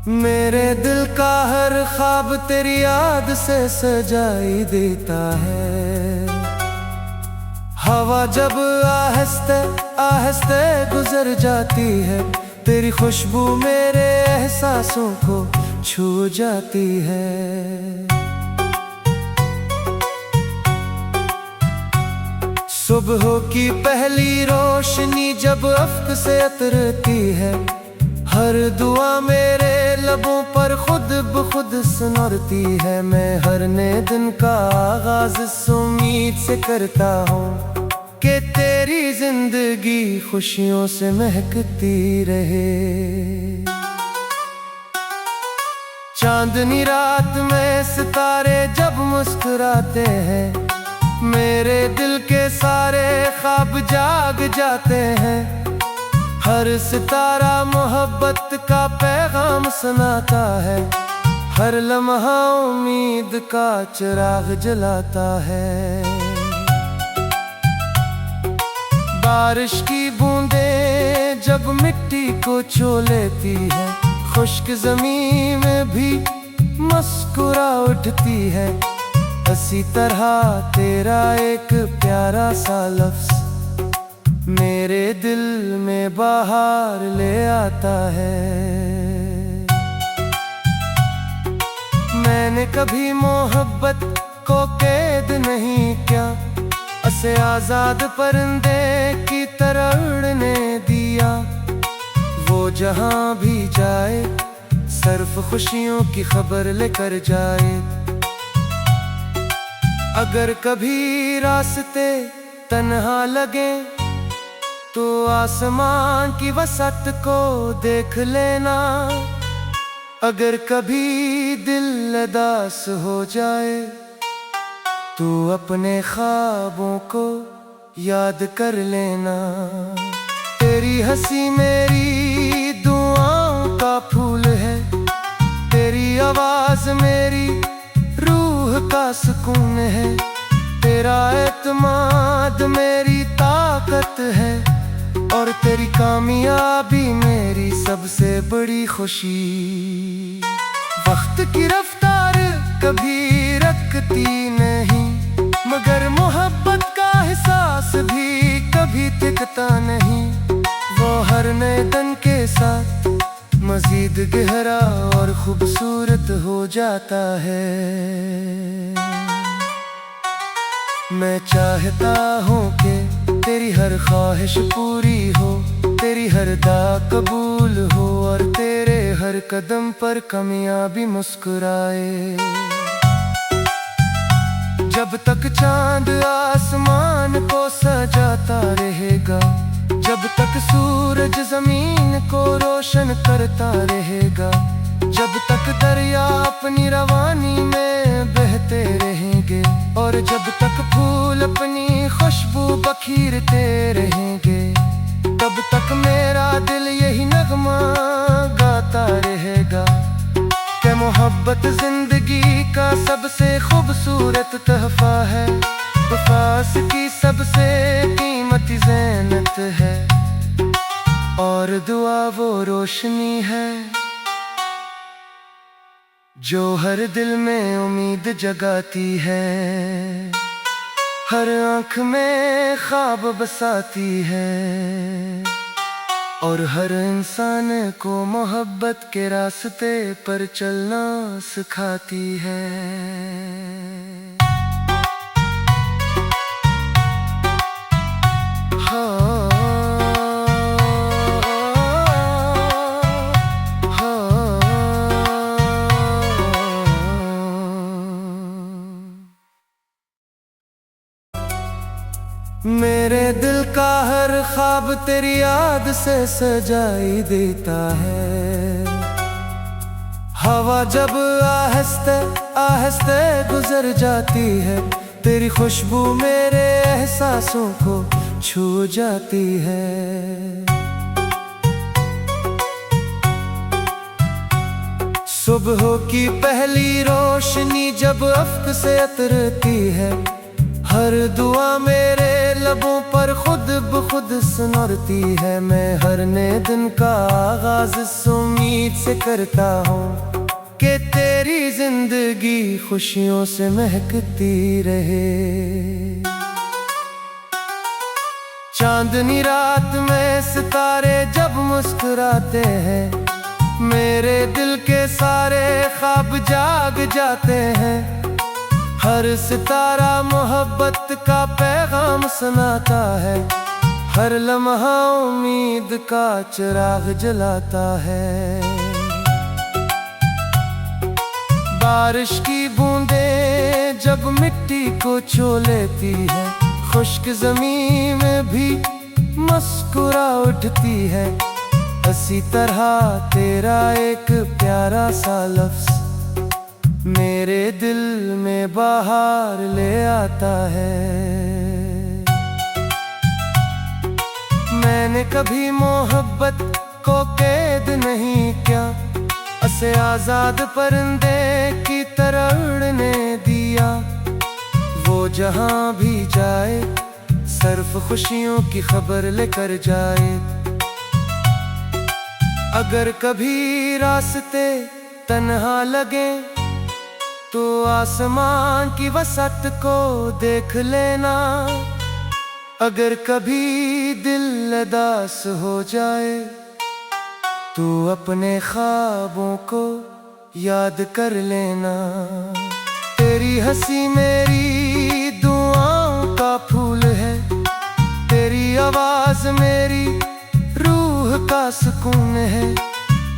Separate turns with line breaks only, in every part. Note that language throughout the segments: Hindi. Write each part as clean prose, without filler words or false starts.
मेरे दिल का हर ख्वाब तेरी याद से सजाई देता है। हवा जब आहिस्ते आहिस्ते गुजर जाती है, तेरी खुशबू मेरे एहसासों को छू जाती है। सुबह की पहली रोशनी जब अफ्क से उतरती है, हर दुआ मेरे लबों पर खुद ब खुद सुनरती है। मैं हर नए दिन का आगाज इस उम्मीद से करता हूँ कि तेरी जिंदगी खुशियों से महकती रहे। चांदनी रात में सितारे जब मुस्कुराते हैं, मेरे दिल के सारे ख्वाब जाग जाते हैं। हर सितारा मोहब्बत का पैगाम सुनाता है, हर लम्हा उम्मीद का चिराग जलाता है। बारिश की बूंदें जब मिट्टी को छू लेती है, खुश्क ज़मीन में भी मुस्कुरा उठती है। इसी तरह तेरा एक प्यारा सा लफ्ज़ मेरे दिल में बाहर ले आता है। मैंने कभी मोहब्बत को कैद नहीं किया, उसे आजाद परिंदे की तरह उड़ने दिया। वो जहां भी जाए सिर्फ खुशियों की खबर लेकर जाए। अगर कभी रास्ते तन्हा लगे तो आसमान की वसत को देख लेना। अगर कभी दिल उदास हो जाए तो अपने ख्वाबों को याद कर लेना। तेरी हंसी मेरी दुआओं का फूल है, तेरी आवाज मेरी रूह का सुकून है। तेरा एतमाद मेरी ताकत है, और तेरी कामयाबी मेरी सबसे बड़ी खुशी। वक्त की रफ्तार कभी रुकती नहीं, मगर मोहब्बत का एहसास भी कभी थकता नहीं। वो हर नए दिन के साथ मजीद गहरा और खूबसूरत हो जाता है। मैं चाहता हूँ कि तेरी हर ख्वाहिश पूरी हो, तेरी हर दुआ कबूल हो, और तेरे हर कदम पर कामयाबी मुस्कुराए। जब तक चांद आसमान को सजाता रहेगा, जब तक सूरज जमीन को रोशन करता रहेगा, जब तक दरिया अपनी रवानी में बहते रहेंगे, और जब तक फूल अपनी खुशबू बखीरते रहेंगे, तब तक मेरा दिल यही नगमा गाता रहेगा कि मोहब्बत जिंदगी का सबसे खूबसूरत तोहफा है। वफास की सबसे कीमती ज़ीनत है, और दुआ वो रोशनी है जो हर दिल में उम्मीद जगाती है, हर आँख में ख्वाब बसाती है, और हर इंसान को मोहब्बत के रास्ते पर चलना सिखाती है। मेरे दिल का हर ख्वाब तेरी याद से सजाई देता है। हवा जब आहिस्ते आहिस्ते गुजर जाती है, तेरी खुशबू मेरे एहसासों को छू जाती है। सुबह की पहली रोशनी जब अफ्क से उतरती है, हर दुआ मेरे लबों पर खुद ब खुद सुनरती है। मैं हर नए दिन का आगाज इस उम्मीद से करता हूँ कि तेरी जिंदगी खुशियों से महकती रहे। चांदनी रात में सितारे जब मुस्कुराते हैं, मेरे दिल के सारे ख्वाब जाग जाते हैं। हर सितारा मोहब्बत का पैगाम सुनाता है, हर लम्हा उम्मीद का चिराग जलाता है। बारिश की बूंदें जब मिट्टी को छू लेती है, खुश्क ज़मीन में भी मुस्कुरा उठती है। इसी तरह तेरा एक प्यारा सा लफ्ज़ मेरे दिल में बाहर ले आता है। मैंने कभी मोहब्बत को कैद नहीं किया, उसे आजाद परिंदे की तरह उड़ने दिया। वो जहां भी जाए सिर्फ खुशियों की खबर लेकर जाए। अगर कभी रास्ते तन्हा लगे तो आसमान की वसत को देख लेना। अगर कभी दिल उदास हो जाए तो अपने ख्वाबों को याद कर लेना। तेरी हंसी मेरी दुआओं का फूल है, तेरी आवाज मेरी रूह का सुकून है।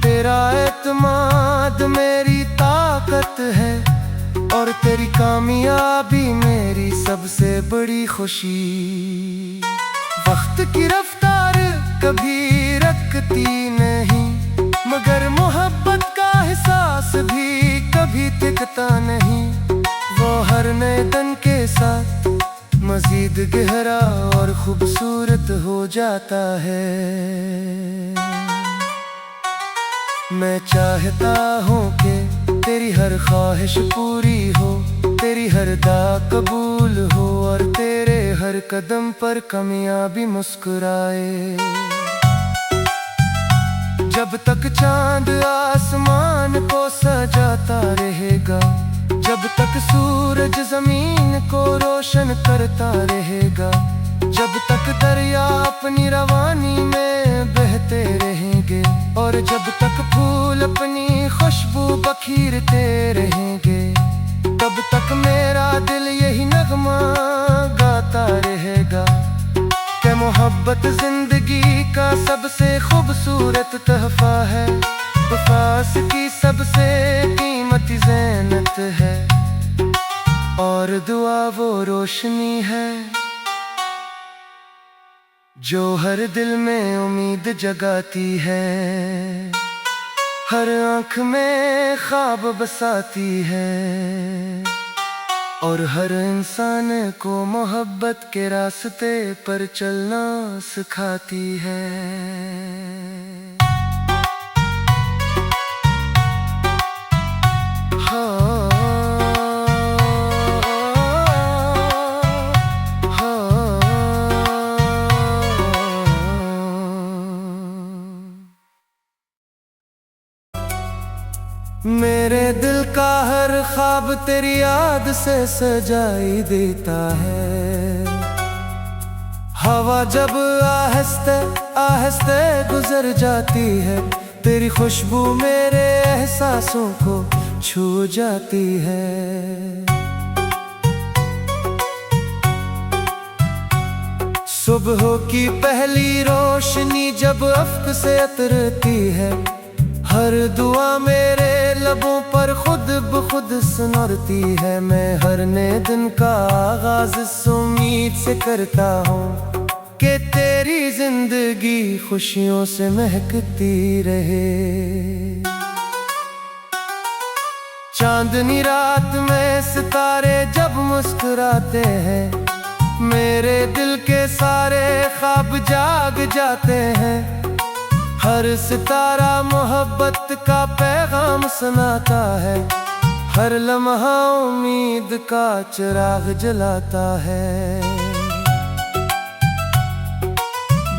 तेरा एतमाद मेरी ताकत है और तेरी कामयाबी मेरी सबसे बड़ी खुशी। वक्त की रफ्तार कभी रुकती नहीं, मगर मोहब्बत का एहसास भी कभी टिकता नहीं। वो हर नए दिन के साथ मजीद गहरा और खूबसूरत हो जाता है। मैं चाहता हूँ कि तेरी हर ख्वाहिश पूरी हो, तेरी हर दुआ कबूल हो और तेरे हर कदम पर कामयाबी मुस्कुराए। जब तक चांद आसमान को सजाता रहेगा, जब तक सूरज जमीन को रोशन करता रहेगा, जब तक दरिया अपनी रवानी में बहते रहेंगे और जब तक फूल अपनी खुशबू बखीरते रहेंगे, तब तक मेरा दिल यही नगमा गाता रहेगा कि मोहब्बत जिंदगी का सबसे खूबसूरत तोहफा है। वफास की सबसे कीमती ज़ीनत है और दुआ वो रोशनी है जो हर दिल में उम्मीद जगाती है, हर आँख में ख्वाब बसाती है और हर इंसान को मोहब्बत के रास्ते पर चलना सिखाती है। मेरे दिल का हर ख्वाब तेरी याद से सजाई देता है। हवा जब आहिस्ते आहिस्ते गुजर जाती है, तेरी खुशबू मेरे एहसासों को छू जाती है। सुबह की पहली रोशनी जब अफ्क से उतरती है, हर दुआ मेरे लबों पर खुद ब खुद सुनरती है। मैं हर नए दिन का आगाज इस उम्मीद से करता हूँ कि तेरी जिंदगी खुशियों से महकती रहे। चांदनी रात में सितारे जब मुस्कुराते हैं, मेरे दिल के सारे ख्वाब जाग जाते हैं। हर सितारा मोहब्बत का पैगाम सुनाता है, हर लम्हा उम्मीद का चिराग जलाता है।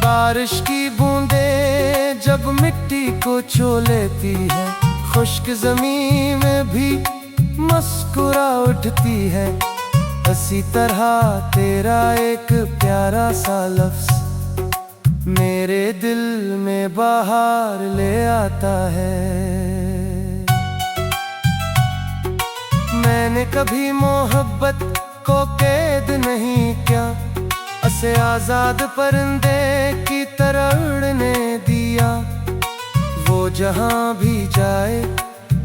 बारिश की बूंदें जब मिट्टी को छू लेती है, खुश्क ज़मीन में भी मुस्कुरा उठती है। इसी तरह तेरा एक प्यारा सा लफ्ज़ मेरे दिल में बाहर ले आता है। मैंने कभी मोहब्बत को कैद नहीं किया, उसे आजाद परिंदे की तरह उड़ने दिया। वो जहां भी जाए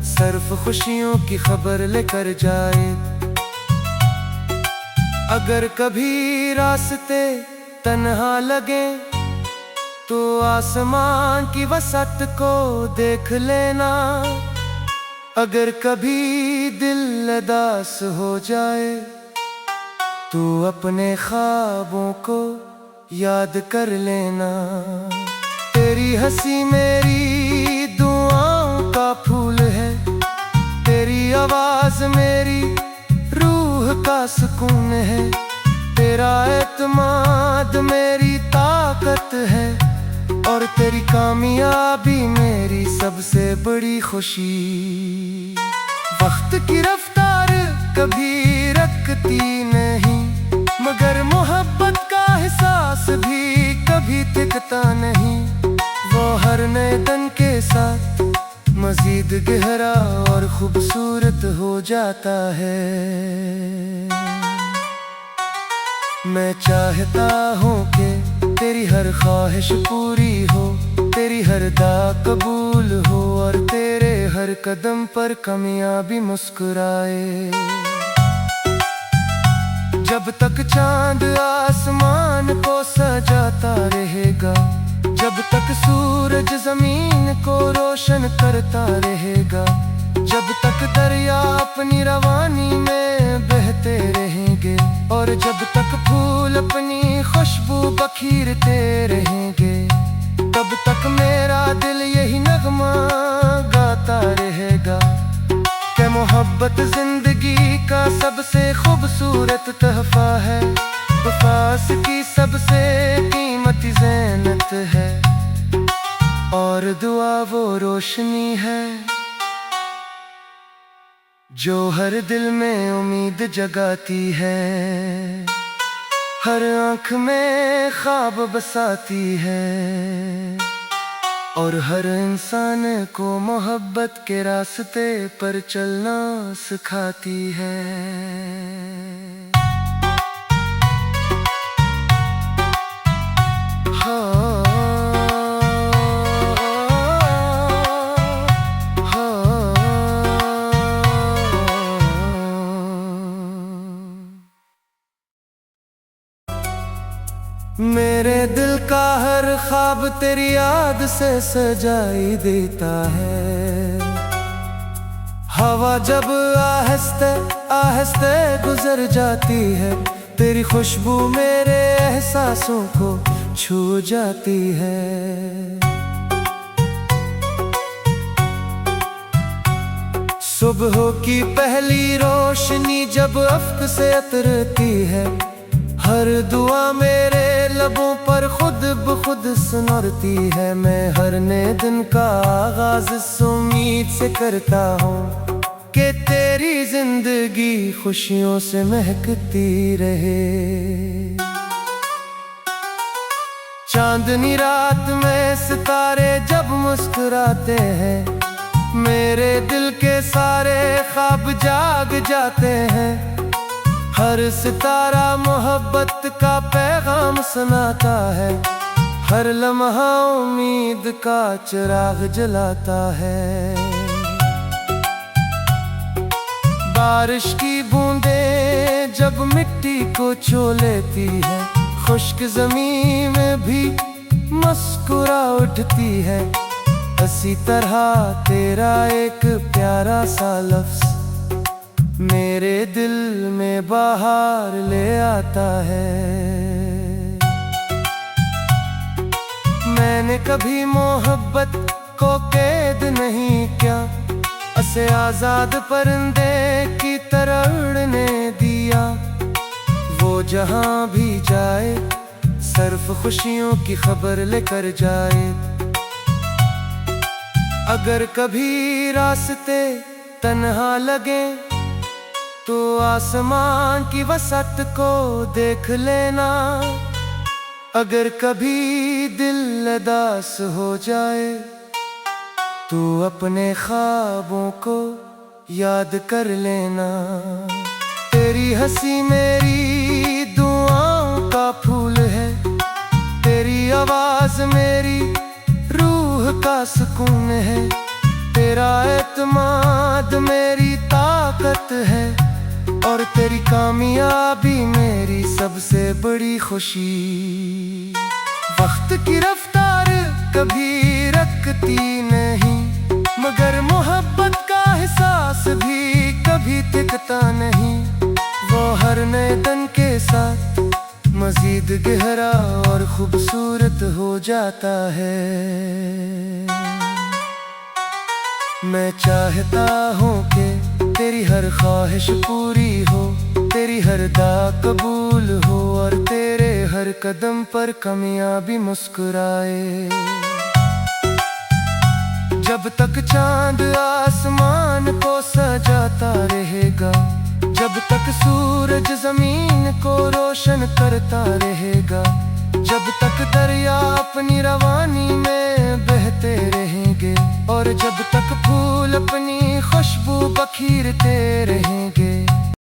सिर्फ खुशियों की खबर लेकर जाए। अगर कभी रास्ते तन्हा लगे तो आसमान की वसत को देख लेना। अगर कभी दिल उदास हो जाए तो अपने ख्वाबों को याद कर लेना। तेरी हंसी मेरी दुआओं का फूल है, तेरी आवाज मेरी रूह का सुकून है। तेरा एतमाद मेरी ताकत है और तेरी कामयाबी मेरी सबसे बड़ी खुशी। वक्त की रफ्तार कभी रुकती नहीं, मगर मोहब्बत का एहसास भी कभी थकता नहीं। वो हर नए दिन के साथ मजीद गहरा और खूबसूरत हो जाता है। मैं चाहता हूँ कि तेरी हर ख्वाहिश पूरी हो, तेरी हर दुआ कबूल हो और तेरे हर कदम पर कामयाबी मुस्कुराए। जब तक चांद आसमान को सजाता रहेगा, जब तक सूरज जमीन को रोशन करता रहेगा, जब तक दरिया अपनी रवानी में बहते रहेंगे और जब तक फूल अपनी खुशबू बखीरते रहेंगे, तब तक मेरा दिल यही नगमा गाता रहेगा कि मोहब्बत जिंदगी का सबसे खूबसूरत तोहफा है। वफा की सबसे कीमती ज़ीनत है और दुआ वो रोशनी है जो हर दिल में उम्मीद जगाती है, हर आँख में ख्वाब बसाती है और हर इंसान को मोहब्बत के रास्ते पर चलना सिखाती है। मेरे दिल का हर ख्वाब तेरी याद से सजाई देता है। हवा जब आहिस्ते आहिस्ते गुजर जाती है, तेरी खुशबू मेरे एहसासों को छू जाती है। सुबह की पहली रोशनी जब अफ्क से उतरती है, हर दुआ मेरे लबों पर खुद ब खुद सुनरती है। मैं हर नए दिन का आगाज इस उम्मीद से करता हूँ कि तेरी जिंदगी खुशियों से महकती रहे। चांदनी रात में सितारे जब मुस्कुराते हैं, मेरे दिल के सारे ख्वाब जाग जाते हैं। हर सितारा मोहब्बत का पैगाम सुनाता है, हर लम्हा उम्मीद का चिराग जलाता है। बारिश की बूंदें जब मिट्टी को छू लेती है, खुश्क ज़मीन में भी मुस्कुरा उठती है। इसी तरह तेरा एक प्यारा सा लफ्ज़ मेरे दिल में बाहर ले आता है। मैंने कभी मोहब्बत को कैद नहीं किया, उसे आजाद परिंदे की तरह उड़ने दिया। वो जहां भी जाए सिर्फ खुशियों की खबर लेकर जाए। अगर कभी रास्ते तन्हा लगे तो आसमान की वसत को देख लेना। अगर कभी दिल उदास हो जाए तो अपने ख्वाबों को याद कर लेना। तेरी हंसी मेरी दुआओं का फूल है, तेरी आवाज मेरी रूह का सुकून है, तेरा एतमाद मेरी ताकत है, और तेरी कामयाबी मेरी सबसे बड़ी खुशी। वक्त की रफ्तार कभी रुकती नहीं, मगर मोहब्बत का एहसास भी कभी थकता नहीं। वो हर नए दिन के साथ मजीद गहरा और खूबसूरत हो जाता है। मैं चाहता हूँ कि तेरी हर ख्वाहिश पूरी हो, तेरी हर दुआ कबूल हो, और तेरे हर कदम पर कामयाबी मुस्कुराए। जब तक चांद आसमान को सजाता रहेगा, जब तक सूरज जमीन को रोशन करता रहेगा, जब तक दरिया अपनी रवानी में बहते रहेंगे, और जब तक फूल अपनी खुशबू बखीरते रहेंगे,